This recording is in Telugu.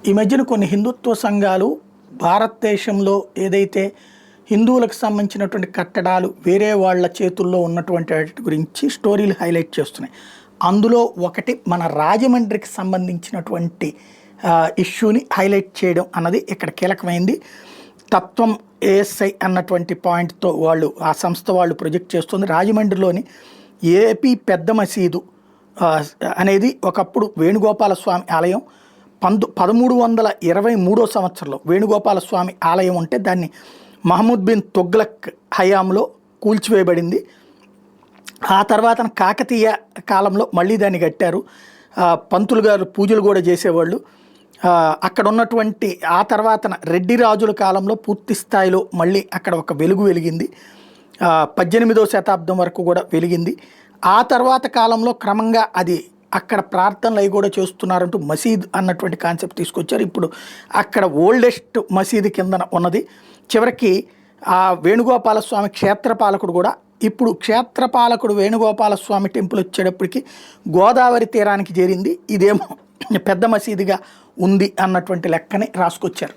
ఈ మధ్యన కొన్ని హిందుత్వ సంఘాలు భారతదేశంలో ఏదైతే హిందువులకు సంబంధించినటువంటి కట్టడాలు వేరే వాళ్ళ చేతుల్లో ఉన్నటువంటి వాటి గురించి స్టోరీలు హైలైట్ చేస్తున్నాయి. అందులో ఒకటి మన రాజమండ్రికి సంబంధించినటువంటి ఇష్యూని హైలైట్ చేయడం అన్నది ఇక్కడ కీలకమైంది. తత్వం ఏఎస్ఐ అన్నటువంటి పాయింట్తో వాళ్ళు ఆ సంస్థ వాళ్ళు ప్రొజెక్ట్ చేస్తుంది. రాజమండ్రిలోని ఏపీ పెద్ద మసీదు అనేది ఒకప్పుడు వేణుగోపాల స్వామి ఆలయం 1323 సంవత్సరంలో వేణుగోపాల స్వామి ఆలయం ఉంటే దాన్ని మహమూద్ బిన్ తుగ్లక్ హయాంలో కూల్చివేయబడింది. ఆ తర్వాత కాకతీయ కాలంలో మళ్ళీ దాన్ని కట్టారు. పంతులు గారు పూజలు కూడా చేసేవాళ్ళు. అక్కడ ఉన్నటువంటి ఆ తర్వాత రెడ్డి రాజుల కాలంలో పూర్తి స్థాయిలో మళ్ళీ అక్కడ ఒక వెలుగు వెలిగింది. 18వ శతాబ్దం వరకు కూడా వెలిగింది. ఆ తర్వాత కాలంలో క్రమంగా అది అక్కడ ప్రార్థనలు అవి కూడా చేస్తున్నారంటూ మసీద్ అన్నటువంటి కాన్సెప్ట్ తీసుకొచ్చారు. ఇప్పుడు అక్కడ ఓల్డెస్ట్ మసీదు కింద ఉన్నది. చివరికి ఆ వేణుగోపాల స్వామి క్షేత్రపాలకుడు కూడా ఇప్పుడు క్షేత్రపాలకుడు వేణుగోపాల స్వామి టెంపుల్ వచ్చేటప్పటికి గోదావరి తీరానికి చేరింది. ఇదేమో పెద్ద మసీదుగా ఉంది అన్నటువంటి లెక్కని రాసుకొచ్చారు.